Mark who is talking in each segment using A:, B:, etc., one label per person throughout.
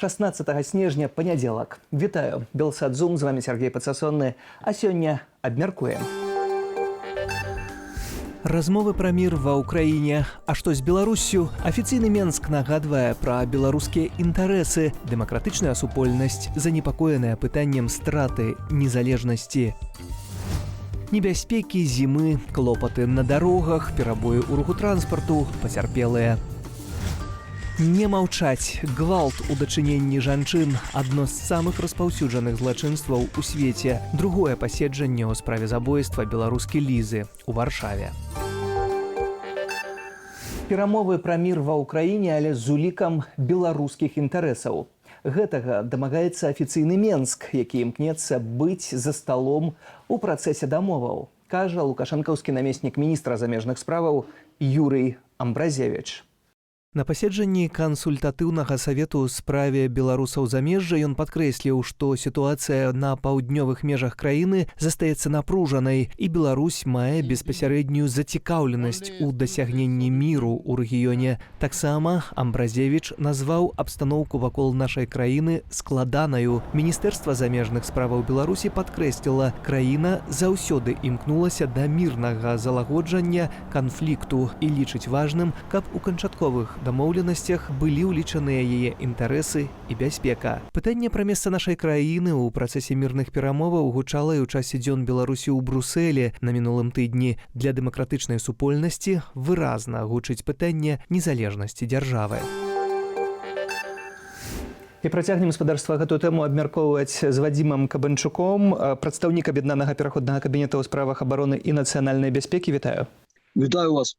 A: 16 снежня панядзелак. Вітаю, Белсадзум, з вами Сергей Пацасонны, а сёння абмяркуем. Размовы пра мір ва ўкраіне. А што з Беларуссю? Афіцыйны Менск нагадвае пра беларускія інтарэсы, дэмакратычная супольнасць, занепакоеная пытаннем страты незалежнасці. Небяспекі зімы, клопаты на дарогах, перабоі ў руху транспарту, пацярпелыя. Не маўчаць. Гвалт у дачыненні жанчын – адно з самых распаўсюджаных злачынстваў у свеце. Другое паседжанне ў справе забойства беларускі Лізы у Варшаве. Перамовы пра мір ва ўкраіне, але з улікам беларускіх інтарэсаў. Гэтага дамагаецца афіцыйны Менск, які імкнецца быць за сталом у працэсе дамоваў, кажа лукашэнкаўскі намеснік міністра замежных справаў Юрый Амбразевіч. На паседжанні кансультатыўнага савету ў справе беларусаў замежжа ён падкрэсліў, што сітуацыя на паўднёвых межах краіны застаецца напружанай, і Беларусь мае беспасярэднюю зацікаўленасць у дасягненні міру ў рэгіёне. Таксама Амбразевіч назваў абстаноўку вакол нашай краіны складанаю. Міністэрства замежных справаў Беларусі падкрэсліла, краіна заўсёды імкнулася да мірнага залагоджання канфлікту і лічыць важным, каб у канчатковых дамоўленасцях былі ўлічаныя яе інтарэсы і бяспека. Пытанне пра месца нашай краіны ў працэсе мірных перамоваў гучала і ў часе дзён Беларусі ў Брусэлі на мінулым тыдні. Для дэмакратычнай супольнасці выразна гучыць пытанне незалежнасці дзяржавы. І працягнем спадарства гэтую тэму абмяркоўваць з Вадзімам Кабанчуком, прадстаўнік аб'яднанага пераходнага кабінета ў справах абароны і нацыянальнай бяспекі. Вітаю.
B: Вітаю вас.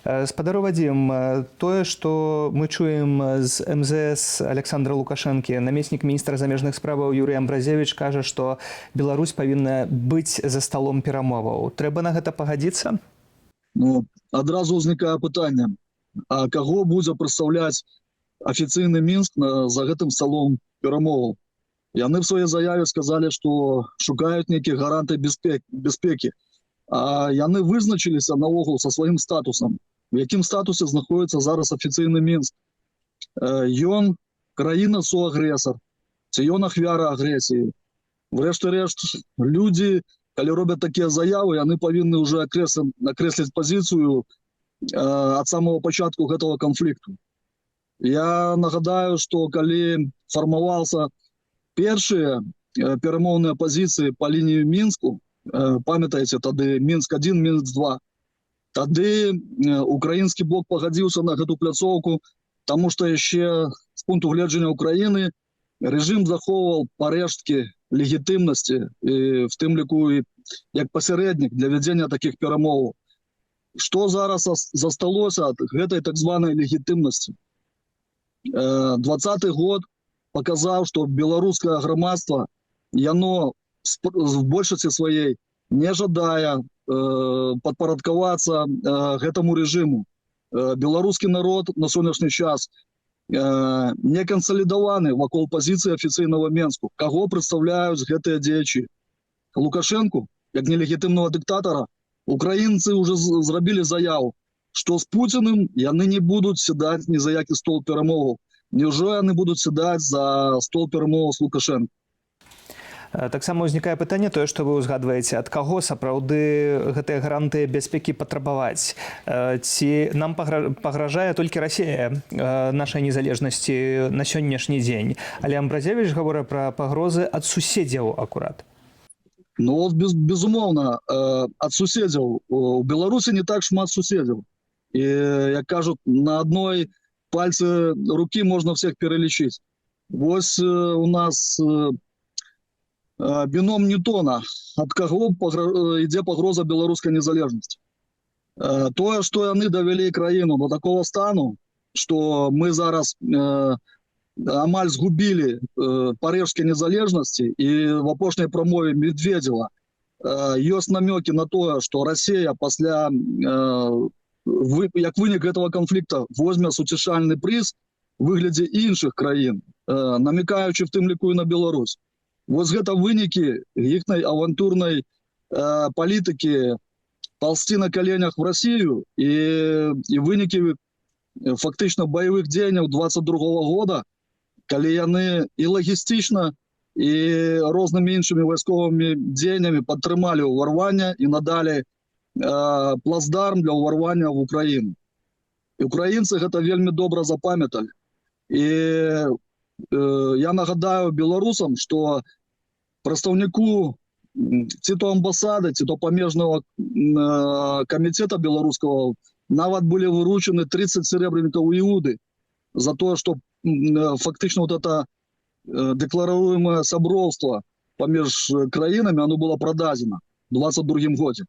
A: Спадару Вадзім, тое, што мы чуем з МЗС Александра Лукашэнкі, намеснік міністра замежных справаў Юрый Амбразевіч кажа, што Беларусь павінна быць за сталом перамоваў. Трэба на гэта пагадзіцца?
B: Адразу ўзнікае пытанне, а каго будзе прадстаўляць афіцыйны Мінск за гэтым сталом перамоваў? Яны в сваёй заяве сказалі, што шукаюць нейкіх гарантый бяспекі. А яны вызначыліся наогул са сваім статусам. В якім статусе знаходіцца зараз афіцыйны Мінск? Ён краіна-суагрэсар, ці ён ахвяра агрэсіі? Врэшце-рэшт, людзі, калі робяць такія заявы, яны павінны ўжо акрэсліць пазіцыю ад самого пачатку гэтага канфлікту. Я нагадаю, што калі фармаваўся першыя перамоўныя пазіцыі па лініі Мінску, памятаеце, тады Мінск-1, Мінск-2. Тады украінскі бок пагадзіўся на гэту пляцоўку, таму што яшчэ з пункту гледжання Украіны рэжым захоўваў парэшткі легітымнасці, і в тым ліку як пасярэднік для вядзення такіх перамоваў. Што зараз засталося ад гэтай так званай легітымнасці? 20-й год паказаў, што беларускае грамадства, яно в большасці сваей не жадае падпарадкавацца гэтаму рэжыму. Беларускі народ на сённяшні час не кансалідаваны вакол пазіцыі афіцыйнага Менску. Каго прадстаўляюць гэтыя дзеячы? Лукашэнку, як нелегітымнага дыктатара? Украінцы ўжо зрабілі заяву, што з Пуціным яны не будуць сядаць ні за які стол перамоваў. Няўжо яны будуць сядаць за стол перамоваў з Лукашэнкам?
A: Таксама ўзнікае пытанне тое, што вы ўзгадваеце, ад каго сапраўды гэтыя гарантыі бяспекі патрабаваць. Ці нам пагражае толькі Расія нашай незалежнасці на сённяшні дзень? Але Амбразевіч гаворыць пра пагрозы ад суседзяў акурат.
B: Безумоўна, ад суседзяў. У Беларусі не так шмат суседзяў. І, як кажуць, на адной пальцы рукі можна всех пералічыць. Вось у нас біном Ньютона, ад каго ідзе пагроза беларускай незалежнасці. Тое, што яны давялі краіну до такого стану, што мы зараз амаль згубілі парэшткі незалежнасці, і в апошняй прамове Медведзева ёсць намёкі на тое, што Расія пасля, як вынік гэтага канфлікта, возьме суцішальны прыз у выглядзе іншых краін, намекаючы в тым ліку і на Беларусь. Вось гэта вынікі іхнай авантурнай палітыкі палзці на каленях в Расію, і вынікі фактычна баявых дзеянняў 22-го года, калі яны і лагістычна, і рознымі іншымі вайсковымі дзеяннямі падтрымалі ўварвання і надалі плацдарм для ўварвання в Украіну. І украінцы гэта вельмі добра запамяталі. І я нагадаю беларусам, што прадстаўніку ці то амбасады, ці то памежнага камітэта беларускага нават былі выручаны 30 серебряникаў Іуды за тое, што фактычна вот это декларуемое сяброўства паміж краінамі, оно было прададзена ў 22 годзе.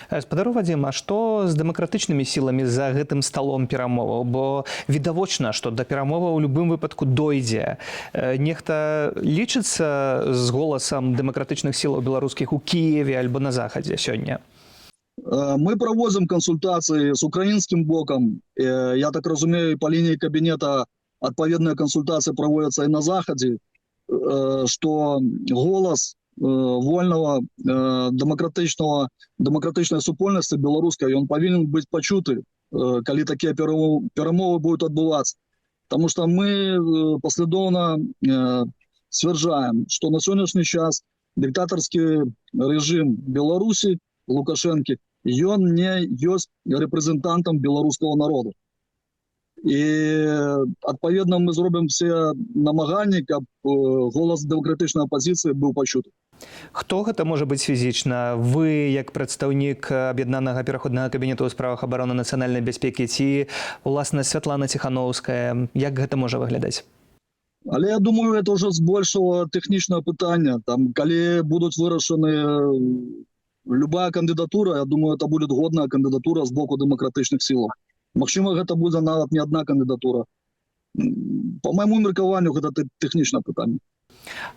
A: Спадару Вадзім, а што з дэмакратычнымі сіламі за гэтым сталом перамоваў? Бо відавочна, што да перамоваў у любым выпадку дойдзе. Нехта лічыцца з голасам дэмакратычных сілаў беларускіх у Кіеве альбо на захадзе сёння?
B: Мы праводзім кансультацыі з украінскім бокам. Я так разумею, па лініі кабінета адпаведныя кансультацыі праводзяцца і на захадзе, што голас вольного дэмакратычнай супольнасці беларускай, ён павінен быць пачуты, калі такія перамовы будуць адбывацца. Таму што мы паслядоўна сцвярджаем, што на сённяшні час дыктатарскі рэжым Беларусі, Лукашэнкі, ён не ёсць рэпрэзентантам беларускага народу. І адпаведна мы зробім все намаганні, каб голас дэмакратычнай апазіцыі быў пачуты.
A: Хто гэта можа быць фізічна? Вы, як прадстаўнік аб'яднанага пераходнага кабінету ў справах абароны нацыянальнай бяспекі, ці уласна Святлана Ціхановская, як гэта можа выглядаць?
B: Але я думаю, это ўжо збольшала тэхнічнае пытанне. Там, калі будуць вырашаны любая кандыдатура, я думаю, это будет годная кандыдатура з боку дэмакратычных сілаў. Магчыма, гэта будзе нават не адна кандыдатура. По майму меркаванню, гэта тэхнічнае пытанне.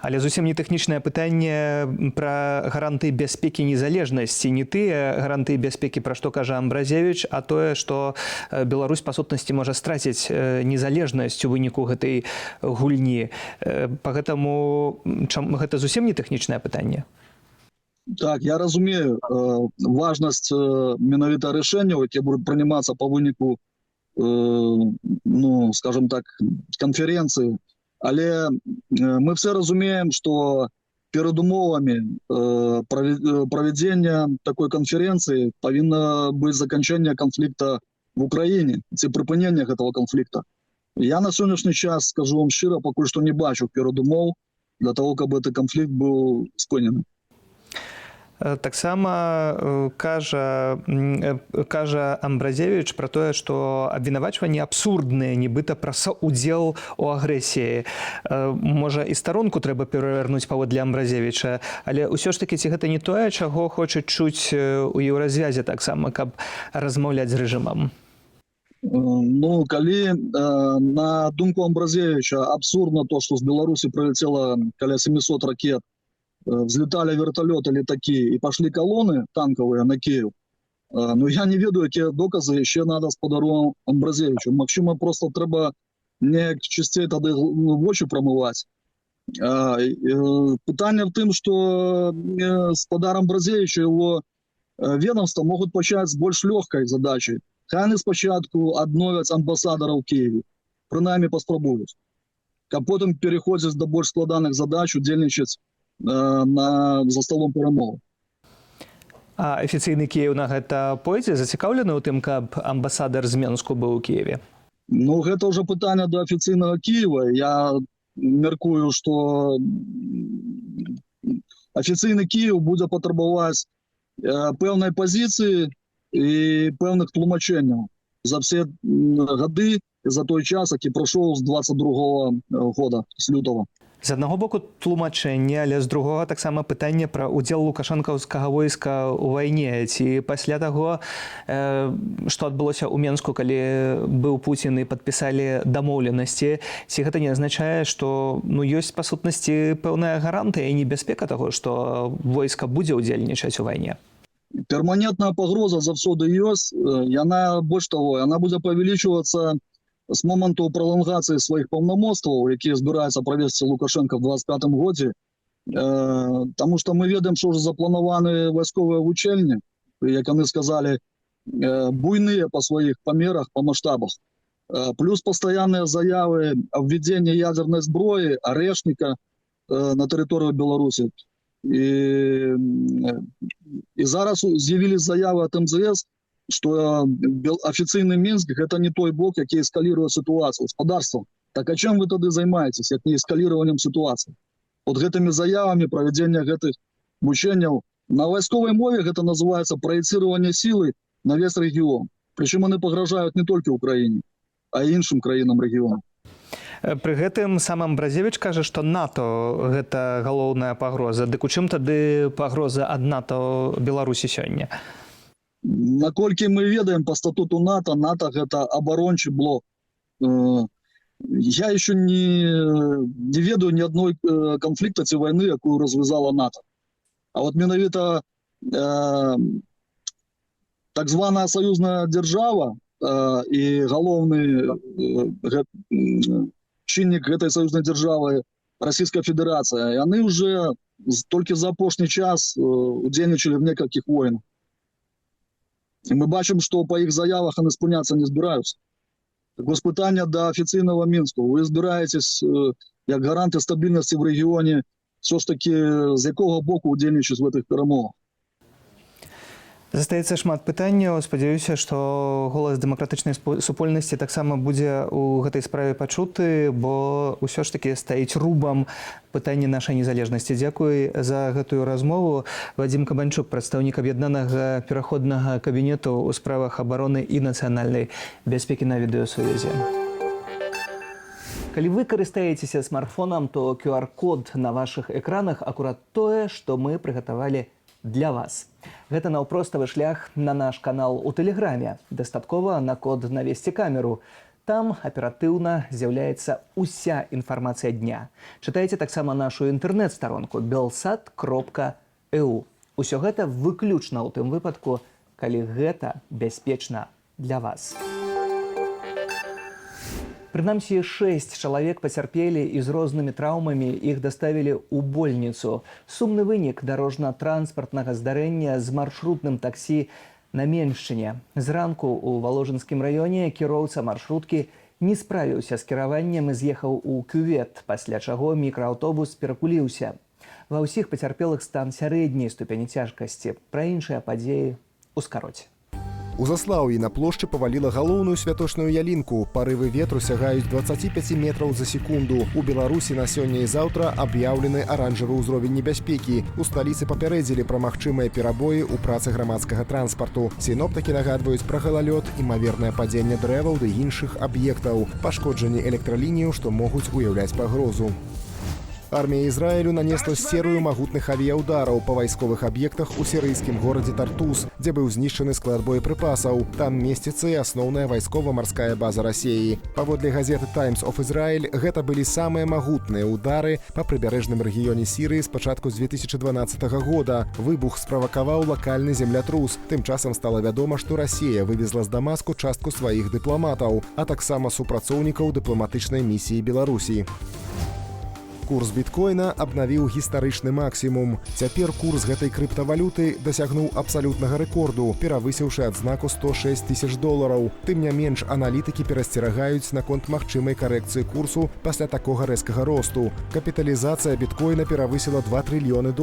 A: Але зусім не тэхнічнае пытанне пра гарантыі бяспекі незалежнасці. Не тыя гарантыі бяспекі, пра што кажа Амбразевіч, а тое, што Беларусь, па сутнасці, можа страціць незалежнасць у выніку гэтай гульні. Пагэтаму гэта зусім не тэхнічнае пытанне?
B: Так, я разумею важнасць менавіта рашэнняў, якія будуць прынимацца па выніку, скажем так, канферэнцыі. Але мы все разумеем, што перад умовамі правядзення такой канферэнцыі павінна быць заканчэнне канфлікта в Украіне, ці прыпынення гэтага канфлікта. Я на сённяшні час, скажу вам шчыра, пакуль што не бачу перадумоў для того, каб гэты канфлікт быў спынены.
A: Таксама кажа Амбразевіч пра тое, што абвінавачванні абсурдныя, нібыта пра саўдзел у агрэсіі. Можа, і старонку трэба перавярнуць паводле Амбразевіча, але ўсё ж такі ці гэта не тое, чаго хочуць чуць у еўразвязе таксама, каб размаўляць з рэжымам?
B: Калі на думку Амбразевіча абсурдна то, што з Беларусі прылецела каля 700 ракет, взлетали вертолеты, летаки и пошли колонны танковые на Киев. Но я не ведаю, какие доказы еще надо спадару Амбразевичу. Максимум просто треба не частей тогда в очи промывать. Питание в том, что спадар Амбразевича его ведомства могут почать с больш легкой задачей. Хай они спочатку обновят амбассадора в Киеве. Принаймні поспробують. А потом переходят до больш складаних задач, удельничать за столом перамоваў.
A: А афіцыйны Кіеў на гэта пойдзе? Зацікаўлены ў тым, каб амбасадар з Менску быў у Кіеве?
B: Гэта ўжо пытанне да афіцыйнага Кіева. Я мяркую, што афіцыйны Кіеў будзе патрабаваць пэўнай пазіцыі і пэўных тлумачэнняў за все гады і за той час, які прайшоў з 22 года, з лютага.
A: З аднаго боку тлумачэнне, але з другога таксама пытанне пра ўдзел лукашэнкаўскага войска ў вайне. Ці пасля таго, што адбылося ў Менску, калі быў Пуцін і падпісалі дамоўленасці, ці гэта не азначае, што ёсць па сутнасці пэўная гарантыя і небяспека таго, што войска будзе ўдзельнічаць у вайне?
B: Перманентная пагроза заўсёды ёсць. Яна, больш таго, яна будзе павялічвацца з моманту пролонгацыі сваіх паўнамоцтваў, якія збіраецца правесці Лукашенко в 25-м годзе, таму што мы ведаем, што ўжо запланаваны вайсковыя вучэльні, як яны сказалі, буйныя па сваіх памерах, па маштабах. Плюс постоянные заявы о введении ядерной сброи, орешника на территорию Беларуси. І зараз з'явились заяви від МЗС, що офіційний Мінськ – це не той бок, який ескалює ситуацію. Господарство, так а чим ви тоді займаєтесь, як не ескалюванням ситуації? От гэтымі заявами, проведення гэтых мученняў, на військовій мові це називається проєцирование сили на весь регіон. Причому вони погрожають не тільки Україні, а й іншим країнам регіону.
A: Пры гэтым сам Амбразевіч кажа, што НАТО гэта галоўная пагроза. Дык у чым тады пагроза ад НАТО Беларусі сёння?
B: Наколькі мы ведаем по статуту НАТО, НАТО гэта абарончы блок. Я еще не ведаю ні адной канфлікта ці вайны, якую развязала НАТО. А от менавіта так званая союзная держава і галоўны чыннік гэтай союзной державы Российская Федерация, яны уже только за апошні час удзельнічалі в некалькіх войнах. І мы бачым, што па іх заявах яны спыняцца не збіраюцца. Так вось пытанне да афіцыйнага Мінску. Вы збіраецесь як гаранты стабільнасці в рэгіёне все ж таки з якога боку удзельнічаць в гэтых перамовах?
A: Застаецца шмат пытанняў. Спадзяюся, што голас дэмакратычнай супольнасці таксама будзе ў гэтай справе пачуты, бо ўсё ж такі стаіць рубам пытанне нашай незалежнасці. Дзякуй за гэтую размову. Вадзім Кабанчук, прадстаўнік аб'яднанага пераходнага кабінету ў справах абароны і нацыянальнай бяспекі на відэасувязі. Калі вы карыстаецеся смартфонам, то QR-код на вашых экранах акурат тое, што мы прыгатавалі для вас. Гэта наўпроставы шлях на наш канал у Тэлеграме. Дастаткова на код «Навесці камеру». Там аператыўна з'яўляецца ўся інфармацыя дня. Чытайце таксама нашу інтэрнэт-старонку belsat.eu. Усё гэта выключна ў тым выпадку, калі гэта бяспечна для вас. Прынамсі, 6 чалавек пацярпелі і з рознымі траўмамі іх даставілі ў больніцу. Сумны вынік дарожна-транспартнага здарэння з маршрутным таксі на Меншчыне. Зранку ў Валожынскім раёне кіроўца маршруткі не справіўся з кіраваннем і з'ехаў у кювет, пасля чаго мікрааўтобус перакуліўся. Ва ўсіх пацярпелых стан сярэдняй ступені цяжкасці. Пра іншыя падзеі ў скароце.
C: У Заслаўі на плошчы паваліла галоўную святочную ялінку. Парывы ветру сягаюць 25 метраў за секунду. У Беларусі на сёння і заўтра аб'яўлены аранжавы ўзровень небяспекі. У сталіцы папярэдзілі пра магчымыя перабоі ў працы грамадскага транспарту. Сіноптыкі нагадваюць пра галалёд, імавернае падзенне дрэваў ды іншых аб'ектаў, пашкоджанне электралінію, што могуць уяўляць пагрозу. Армія Ізраілю нанесла серыю магутных авіяўдараў па вайсковых аб'ектах у сірыйскім горадзе Тартус, дзе быў знішчаны склад боепрыпасаў. Там месціцца і асноўная вайскова-марская база Расіі. Паводле газеты «Times of Israel» гэта былі самыя магутныя ўдары па прыбярэжным рэгіёне Сірыі з пачатку з 2012 года. Выбух справакаваў лакальны землятрус. Тым часам стала вядома, што Расія вывезла з Дамаску частку сваіх дыпламатаў, а таксама супрацоўнікаў дыпламатычнай місіі Беларусі. Курс біткоіна абнавіў гістарычны максімум. Цяпер курс гэтай крыптавалюты дасягнуў абсалютнага рэкорду, перавысіўшы адзнаку $106 000. Тым не менш, аналітыкі перасцерагаюць наконт магчымай карэкцыі курсу пасля такога рэзкага росту. Капіталізацыя біткоіна перавысіла $2 трыльёны.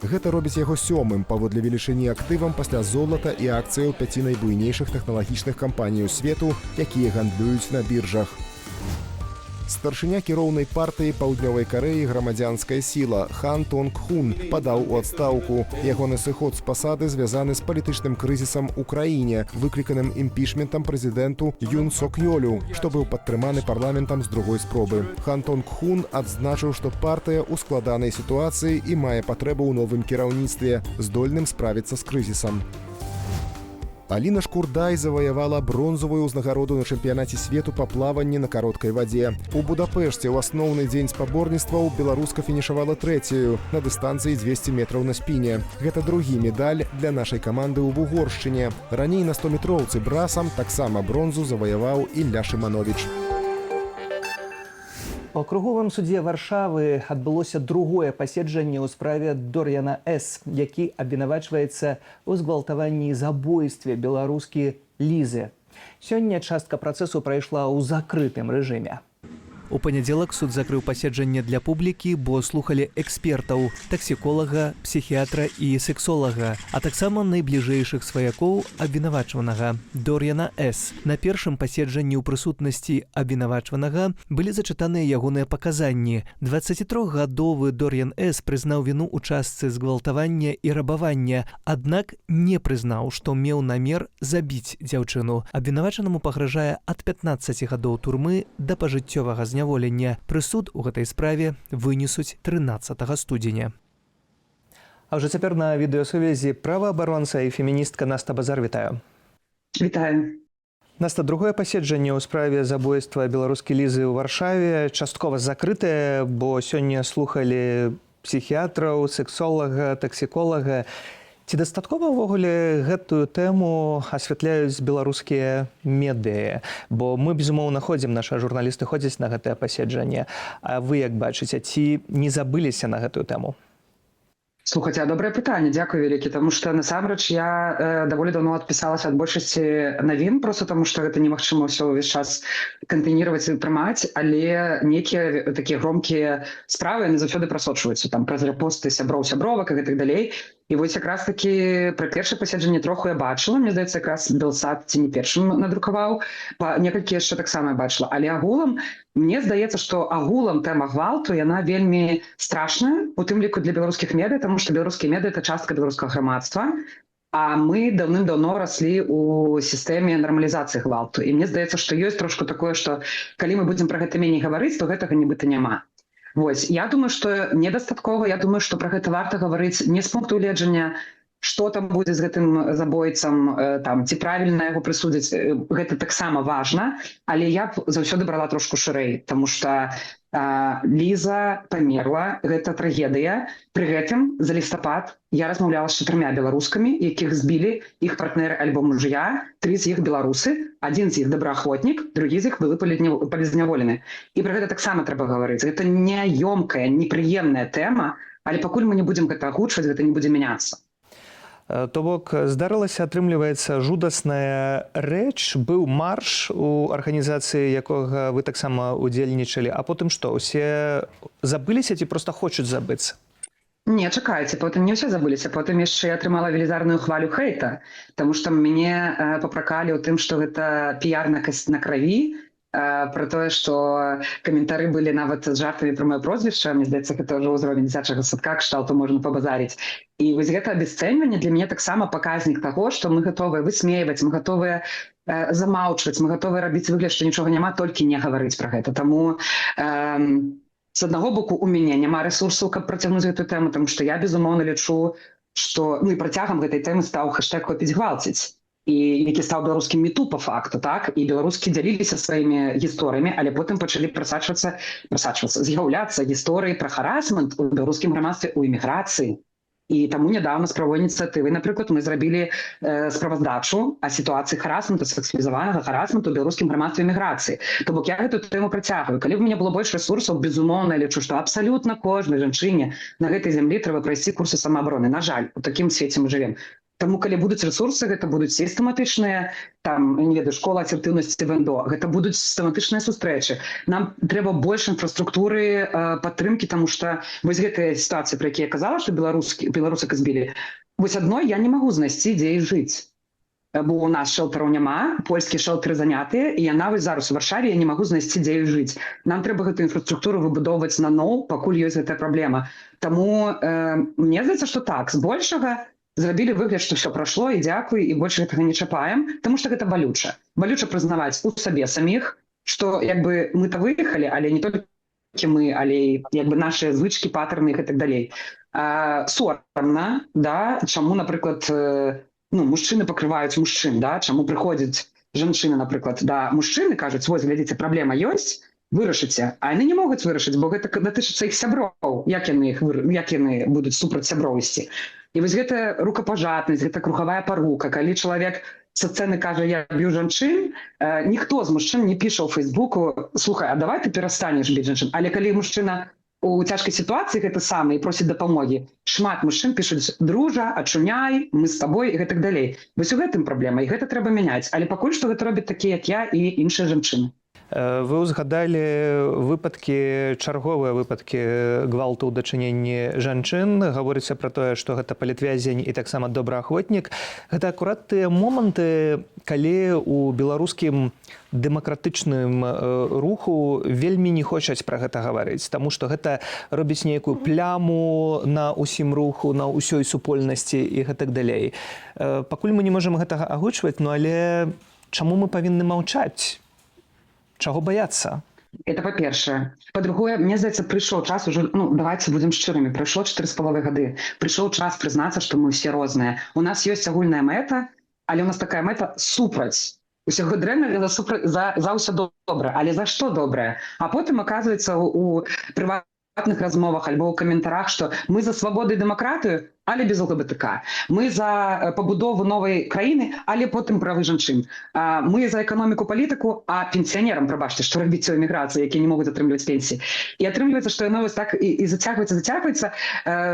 C: Гэта робіць яго сёмым паводле велічыні актывам пасля золата і акцыяў 5 найбуйнейшых тэхналагічных кампаній свету, якія гандлююць на біржах. Старшыня кіроўнай партыі Паўднёвай Карэі «Грамадзянская сіла» Хан Тонг-Хун падаў у адстаўку. Ягоны сыход з пасады звязаны з палітычным крызісам у краіне, выкліканым імпічментам прэзідэнту Юн Сок-Ёлю, што быў падтрыманы парламентам з другой спробы. Хан Тонг-Хун адзначыў, што партыя ў складанай сітуацыі і мае патрэбу ў новым кіраўніцтве, здольным справіцца з крызісам. Аліна Шкурдай заваявала бронзавую ўзнагароду на чэмпіянаце свету па плаванні на кароткай вадзе. У Будапешце ў асноўны дзень спаборніцтваў беларуска фінішавала трэцяю на дыстанцыі 200 метраў на спіне. Гэта другі медаль для нашай каманды ў Вугоршчыне. Раней на 100-метроўцы брасам таксама бронзу заваяваў Ілля Шымановіч.
A: У акруговым судзе Варшавы адбылося другое паседжанне ў справе Дор'яна С., які абвінавачваецца ў згвалтаванні і забойстве беларускі Лізы. Сёння частка працэсу прайшла ў закрытым рэжыме.
D: У панядзелак суд закрыў паседжанне для публікі, бо слухалі экспертаў, таксіколага, псіхіатра і сексолага, а таксама найбліжэйшых сваякоў абвінавачванага Дор'яна С. На першым паседжанні ў прысутнасці абвінавачванага былі зачытаныя ягоныя паказанні. 23-гадовы Дор'ян С. прызнаў віну ў частцы згвалтавання і рабавання, аднак не прызнаў, што меў намер забіць дзяўчыну. Абвінавачанаму пагражае ад 15 гадоў турмы да пажыццёвага зняволення. Прысуд у гэтай справе вынесуць 13 студзеня.
A: А ўжо цяпер на відэасувязі праваабаронца і феміністка Наста Базар, вітаю.
E: Вітаю.
A: Наста, другое паседжанне ў справе забойства беларускай Лізы ў Варшаве часткова закрытае, бо сёння слухалі псіхіатраў, сексолага, таксіколага. Ці дастаткова ўвогуле гэтую тэму асвятляюць беларускія медыа? Бо мы, безумоўна, ходзім, нашы журналісты ходзяць на гэтае паседжанне. А вы як бачыце, ці не забыліся на гэтую тэму?
E: Слухайте, добрае пытанне, дзякую вялікі, таму што насамрэч я даволі даўно адпісалася ад большасці навін, просто таму што гэта немагчыма ўсё ўвесь час кантэніваць і прымаць, але нейкія такія громкія справы яны заўсёды прасочваюцца, там праз рэпосты сяброў, сябровак і гэтак далей. І вось якраз такі пра першае паседжанне троху я бачыла, мне здаецца, якраз Белсат ці не першым надрукаваў, некалькі яшчэ таксама я бачыла, але агулам мне здаецца, што агулам тэма гвалту яна вельмі страшная, у тым ліку для беларускіх медыа, таму што беларускія медыа это частка беларускага грамадства, а мы даўным-даўно раслі ў сістэме нармалізацыі гвалту. І мне здаецца, што ёсць трошку такое, што калі мы будзем пра гэта меней гаварыць, то гэтага нібыта няма. Вось, я думаю, што недастаткова, я думаю, што пра гэта варта гаварыць не з пункту гледжання, што там будзе з гэтым забойцам, там, ці правільна яго прысудзіць, гэта таксама важна, але я б заўсёды брала трошку шырэй, таму што Ліза памерла, гэта трагедыя. Пры гэтым за лістапад я размаўляла з 4 беларускамі, якіх збілі іх партнеры альбо мужья, 3 з іх беларусы, 1 з іх добраахвотнік, другі з іх былы палізняволены. І пра гэта таксама трэба гаварыць. Гэта няёмкая, непрыемная тэма, але пакуль мы не будзем гэта агучваць, гэта не будзе мяняцца.
A: То бок, здарылася, атрымліваецца, жудасная рэч, быў марш у арганізацыі, якога вы таксама удзельнічалі, а потым што, усе забыліся ці проста хочуць забыцца?
E: Не, чакайце, потым не ўсе забыліся, потым яшчэ я атрымала велізарную хвалю хейта, таму што мяне папракалі ў тым, што гэта піярнакасць на краві, про тое, што каментары былі нават з жартамі пра маё прозвішча, мне здаецца, гэта ўжо ўзровень дзіцячага садка, кшталту можна пабазарыць. І вось гэта абясцэньванне для мяне таксама паказнік таго, што мы гатовыя высмейваць, мы гатовыя замаўчваць, мы гатовыя рабіць выгляд, што нічога няма, толькі не гаварыць пра гэта. Таму з аднаго боку у мяне няма рэсурсаў, каб працягнуць гэтую тэму, таму што я, безумоўна, лічу, што і працягам гэтай тэмы стаў хэштэг «Хопіць гвалціць», і які стаў беларускім міту па факту, так? І беларускі дзяліліся сваімі гісторыямі, але потым пачалі з'яўляцца гісторыі пра харасмент у беларускім грамадстве ў эміграцыі. І таму нядаўна з правой ініцыятывы, напрыклад, мы зрабілі справаздачу о сітуацыі харасменту, сексуалізаванага харасменту ў беларускім грамадстве эміграцыі. То бок я гэту тэму працягваю. Калі б у мяне было больш рэсурсаў, безумоўна, я лічу, што абсалютна кожнай жанчыне на гэтай зямлі трэба прайсці курсы самаабароны. На жаль, у такім свеце мы жывем. Таму, калі будуць рэсурсы, гэта будуць сістэматычныя, там, не ведаю, школа асертыўнасці ВНДО, гэта будуць сістэматычныя сустрэчы. Нам трэба больш інфраструктуры падтрымкі, таму што вось гэтая сітуацыя, пра якія я казала, што беларусак збілі, вось адной я не магу знайсці, дзе іх жыць. Бо у нас шэлтараў няма, польскія шэлтары занятыя, і яна вось зараз у Варшаве, я не магу знайсці, дзе іх жыць. Нам трэба гэтую інфраструктуру выбудоўваць наноў, пакуль ёсць гэтая праблема. Таму мне здаецца, што так, збольшага зрабілі выгляд, што ўсё прайшло, і дзякуй, і больш гэтага не чапаем, таму што гэта балюча. Балюча прызнаваць у сабе саміх, што як бы мы-то выехалі, але не толькі мы, але як бы нашыя звычкі, патэрны і гэтак далей. Сорамна, да, чаму, напрыклад, мужчыны пакрываюць мужчын, да, чаму прыходзяць жанчыны, напрыклад, да мужчыны, кажуць, вось, глядзіце, праблема ёсць, вырашыце, а яны не могуць вырашыць, бо гэта датычыцца іх сяброў, як яны будуць супраць сяброў ісці. І вось гэта рукапажатнасць, гэта кругавая парука, калі чалавек са сцэны кажа, я б'ю жанчын, ніхто з мужчын не піша ў Фейсбуку, слухай, а давай ты перастанеш біць жанчын. Але калі мужчына у цяжкай сітуацыі гэта самае і просяць дапамогі, шмат мужчын пішуць: дружа, ачуняй, мы з табой і гэтак далей. Вось у гэтым праблема, і гэта трэба мяняць. Але пакуль што гэта робяць такія, як я, і іншыя жанчыны.
D: Вы ўзгадалі выпадкі, чарговыя выпадкі гвалту ў дачыненні жанчын. Гаворыцца пра тое, што гэта палітвязень і таксама добраахвотнік. Гэта акурат тыя моманты, калі у беларускім дэмакратычным руху вельмі не хочуць пра гэта гаварыць, таму што гэта робіць нейкую пляму на ўсім руху, на ўсёй супольнасці і гэтак далей. Пакуль мы не можам гэтага агучваць, ну але чаму мы павінны маўчаць? Чаго баяцца?
E: Это па-першае. Па-другое, мне здаецца, прыйшоў час уже, давайте будзем шчырымі, прайшло 4,5 гады. Прыйшоў час прызнацца, што мы ўсе розныя. У нас ёсць агульная мэта, але у нас такая мэта супраць усяго дрэннага, за ўсё добра. Але за што добрае? А потым аказваецца у прыватных размовах альбо ў каментарах, што мы за свабоду і дэмакратыю, але без ЛГБТК. Мы за пабудову новай краіны, але потым правы жанчын. Мы за эканоміку, палітыку, а пенсіянерам, прабачце, што рабіць у эміграцыі, якія не могуць атрымліваць пенсіі. І атрымліваецца, што яно вось так і зацягваецца.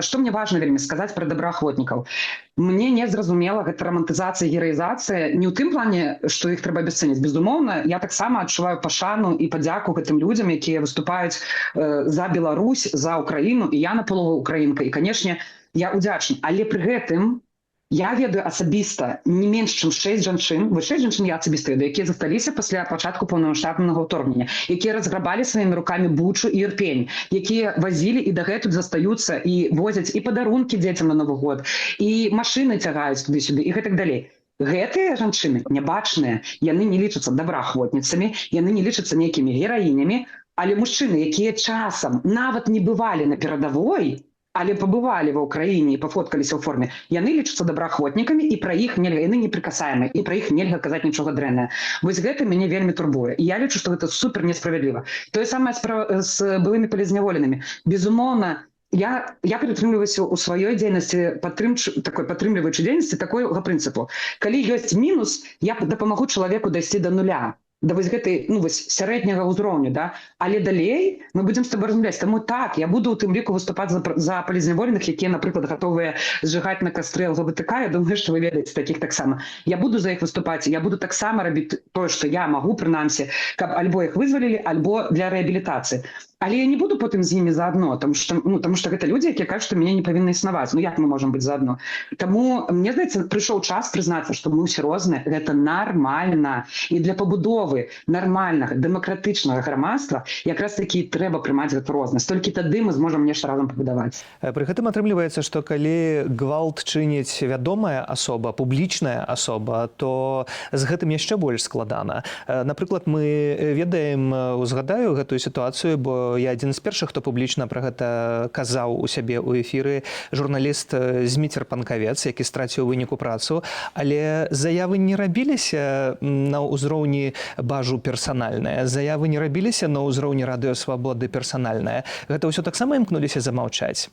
E: Што мне важна вельмі сказаць пра добраахвотнікаў. Мне не зразумела гэта рамантызацыя, гераізацыя не ў тым плане, што іх трэба абясцэніць. Безумоўна, я таксама адчуваю пашану і падзяку гэтым людзям, якія выступаюць за Беларусь, за Украіну, і я напалову украінка. І, канешне, я удзячна, але пры гэтым я ведаю асабіста не менш, чым 6 жанчын, 6 жанчын я асабіста ведаю, якія засталіся пасля пачатку паўнамасштабнага ўторгнення, якія разграбалі сваімі рукамі Бучу і Ірпень, якія вазілі і дагэтуль застаюцца і возяць і падарункі дзецям на Новы год, і машыны цягаюць туды-сюды і гэтак далей. Гэтыя жанчыны нябачныя, яны не лічацца добраахвотніцамі, яны не лічацца нейкімі гераінямі, але мужчыны, якія часам нават не бывалі на перадавой, але пабывалі ва ўкраіне і пафоткаліся ў форме, яны лічацца добраахвотнікамі, і пра іх нельга, яны непрыкасаемыя, і пра іх нельга казаць нічога дрэннае. Вось гэта мяне вельмі турбуе. І я лічу, што гэта супер несправядліва. Тое самае з былымі палізняволенымі. Безумоўна, я прытрымліваюся ў сваёй дзейнасці, падтрымліваючы дзейнасці такога прынцыпу. Калі ёсць мінус, я дапамагу чалавеку дайсці да нуля, да вось гэтай, сярэдняга ўзроўню, да? Але далей мы будзем з тобой размаўляць. Таму так, я буду ў тым ліку выступаць за палізняволеных, якія, напрыклад, гатовыя зжигаць на кастры ЛГБТК. Я думаю, што вы ведаеце такіх таксама. Я буду за іх выступаць, я буду таксама рабіць тое, што я магу, прынамсі, каб альбо іх вызвалілі, альбо для рэабілітацыі. Але я не буду потым з імі заадно, тому што гэта людзі, якія кажуць, што мяне не павінны існаваць. Як мы можам быць заадно? Таму, мне здаецца, прыйшоў час прызнацца, што мы ўсе розныя. Гэта нармальна. І для пабудовы нармальнага, дэмакратычнага грамадства якраз такі трэба прымаць гэту рознасць. Толькі тады мы зможам нешта разам пабудаваць.
D: Пры гэтым атрымліваецца, што калі гвалт чыніць вядомая асоба, публічная асоба, то з гэтым яшчэ больш складана. Напрыклад, мы ведаем, узгадаю гэтую сітуацыю, бо я адзін з першых, хто публічна пра гэта казаў у сябе ў эфіры, журналіст Зміцер Панкавец, які страціў у выніку працу, але заявы не рабіліся на ўзроўні бажу персанальныя, заявы не рабіліся на ўзроўні радыё Свабоды персанальная. Гэта ўсё таксама імкнуліся замаўчаць?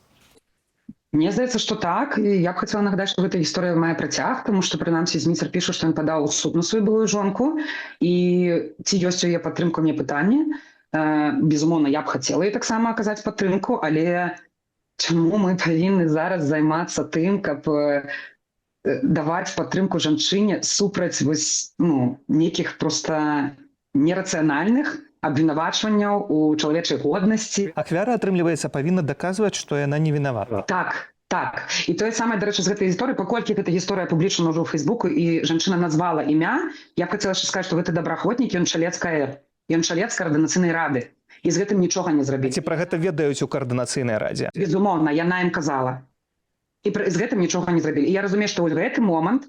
E: Мне здаецца, што так. І я б хацела нагадаць, што гэта гісторыя мае працяг, тому што, прынамсі, Зміцер піша, што ён падаў у суд на сваю былую жонку, і ці ёсць у яе падтрымка, мне пытанне. Безумоўна, я б хацела і таксама аказаць падтрымку, але чаму мы павінны зараз займацца тым, каб даваць падтрымку жанчыне супраць нейкіх проста нерацыянальных абвінавачванняў у чалавечай годнасці.
D: Ахвяра, атрымліваецца, павінна даказваць, што яна не вінавата.
E: Так. І тое самае, дарэчы, з гэтай гісторыі, паколькі гэта гісторыя публічна ўжо ў Фейсбуку, і жанчына назвала імя, я б хацела сказаць, што гэты добраахвотнік, ён чалец каардынацыйнай рады. І з гэтым нічога не зрабіць.
D: Ці пра гэта ведаюць у каардынацыйнай радзе?
E: Безумоўна, яна ім казала. І з гэтым нічога не зрабілі. І я разумею, што ў гэты момант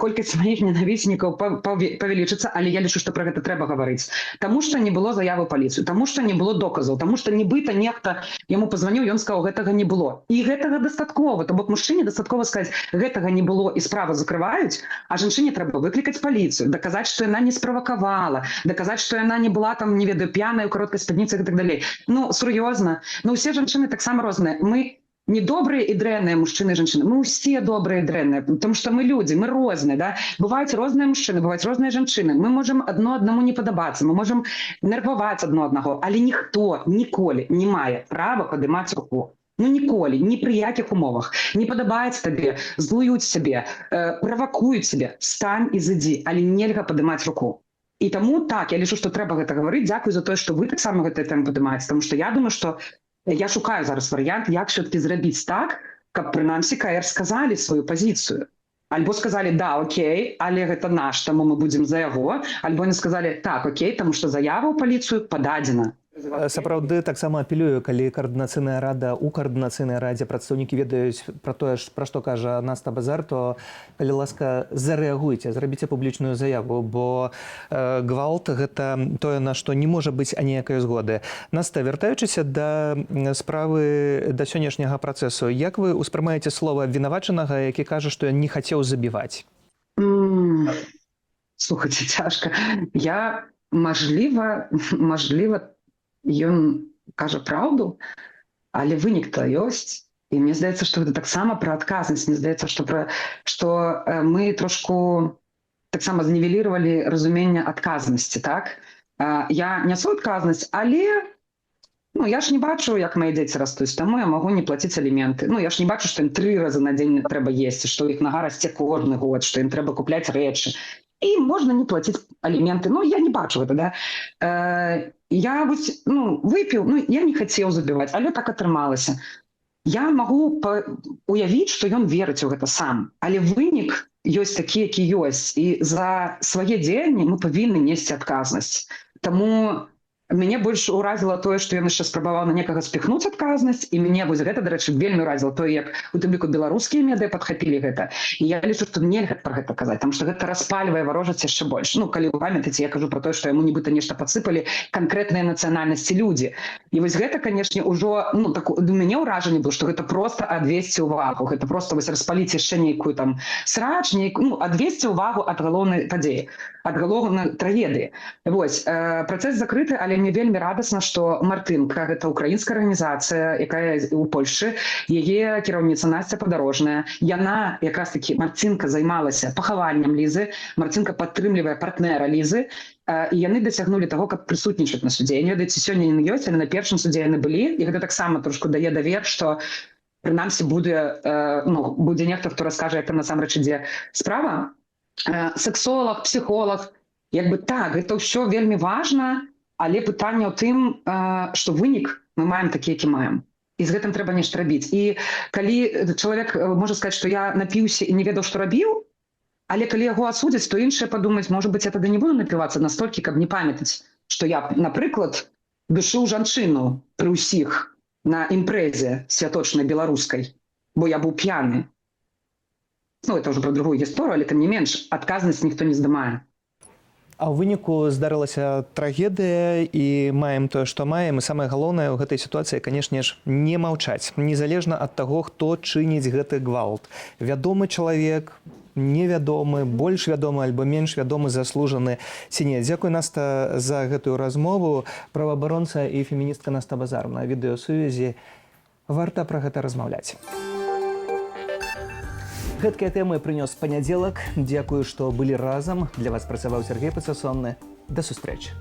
E: колькасць маіх ненавіснікаў павялічыцца, але я лічу, што пра гэта трэба гаварыць. Таму што не было заявы паліцыю, таму што не было доказаў, таму што нібыта нехта яму пазваніў, ён сказаў, гэтага не было. І гэтага дастаткова, то бок мужчыне дастаткова сказаць, гэтага не было і справу закрываюць, а жанчыне трэба выклікаць паліцыю, даказаць, што яна не справакавала, даказаць, што яна не была там, не ведаю, п'яная ў кароткай спадніцы і так далей. Сур'ёзна. Усе жанчыны таксама розныя. Мы не добрые и дрэнные мужчины и женщины. Мы все добрые и дрэнные, потому что мы люди, мы розныя, да? Бывают розныя мужчины, бывают розныя жанчыны. Мы можем одно одному не падабацца, мы можем нерваваць одно аднаго, але ніхто ніколі не мае права падымаць руку. Ну ніколі, ні пры якіх умовах. Не падабаецца табе, злуюць сябе, правакуюць сябе, стань і зайдзі, але нельга падымаць руку. І таму так, я лічу, што трэба гэта гаварыць. Дзякуй за тое, што вы таксама гэтую тэму падымаеце, тому што я думаю, што я шукаю зараз варыянт, як все-таки зрабіць так, каб прынамсі КР сказалі сваю пазіцыю. Альбо сказалі, да, окей, але гэта наш, таму мы будзем за яго, альбо не сказалі, так, окей, таму што заява ў паліцыю пададзена.
A: Сапраўды таксама апелюю, калі каардынацыйная рада у каардынацыйнай радзе прадстаўнікі ведаюць пра тое, пра што кажа Наста Базар, то калі ласка зарэагуйце, зрабіце публічную заяву, бо гвалт гэта тое, на што не можа быць аніякай згоды. Наста, вяртаючыся да справы да сённяшняга працэсу, як вы ўспрымаеце слова абвінавачанага, які кажа, што ён не хацеў забіваць?
E: Слухайце, цяжка. Я, мажліва, ён кажа праўду, але вынік-то ёсць. І мне здаецца, што гэта таксама пра адказнасць. Мне здаецца, што мы трошку таксама знівеліравалі разуменне адказнасці, так? Я нясу адказнасць, але я ж не бачу, як мае дзеці растуць, таму я магу не плаціць аліменты. Я ж не бачу, што ім 3 разы на дзень трэба есці, што іх нага расце кожны год, што ім трэба купляць рэчы. І можна не плаціць аліменты. Я не бачу гэта, да? Я выпіў, я не хацеў забіваць, але так атрымалася. Я магу уявіць, што ён верыць у гэта сам, але вынік ёсць такі, які ёсць. І за свае дзеянні мы павінны несці адказнасць. Таму мяне больш уразіла тое, што ён яшчэ спрабаваў на некага спіхнуць адказнасць, і мяне вось гэта, дарэчы, вельмі уразіла тое, як у тым ліку беларускія медыа падхапілі гэта. І я лічу, што нельга пра гэта казаць, таму што гэта распальвае варожасць яшчэ больш. Калі вы памятаеце, я кажу пра тое, што яму нібыта нешта падсыпалі канкрэтныя нацыянальнасці людзі. І вось гэта, канешне, ўжо у мяне ўражанне было, што гэта проста адвесці ўвагу, гэта проста вось распаліць яшчэ нейкую там срач, адвесці ўвагу ад галоўнай падзеі, ад галоўнай трагедыі. Вось, працэс закрыты, але мне вельмі радасна, што Мартынка, гэта украінская арганізацыя, якая ў Польшчы, яе кіраўніца Насця Падарожная, яна, якраз такі, Марцінка займалася пахаваннем Лізы, Марцінка падтрымлівае партнера Лізы, і яны дасягнулі таго, каб прысутнічаць на судзе. Не ведаеце, сёння яны ёсць, але на першым судзе яны былі, і гэта таксама трошку дае давер, што прынамсі будзе нехта, хто раскажа, як там насамрэч ідзе справа. Сексолог, псіхолог, так, гэта ўсё вельмі важна, але пытанне ў тым, што вынік мы маем такі, які маем. І з гэтым трэба нешта рабіць. І калі чалавек можа сказаць, што я напіўся і не ведаў, што рабіў, але калі яго асудзяць, то іншыя падумаюць, можа быць, я тады не буду напівацца настолькі, каб не памятаць, што я, напрыклад, душыў жанчыну пры ўсіх на імпрэзе святочнай беларускай, бо я быў п'яны. Это ўжо пра другую гісторыю, але тым не менш, адказнасць ніхто не здымае.
A: А ў выніку здарылася трагедыя і маем тое, што маем. І самае галоўнае ў гэтай сітуацыі, канешне ж, не маўчаць. Незалежна ад таго, хто чыніць гэты гвалт. Вядомы чалавек, невядомы, больш вядомы альбо менш вядомы, заслужаны ці не. Дзякуй, Наста, за гэтую размову. Праваабаронца і феміністка Наста Базар на відэасувязі. Варта пра гэта размаўляць. Гэткія тэмы прынёс панядзелак. Дзякую, што былі разам. Для вас працаваў Сергей Пацасонны. Да сустрэчы.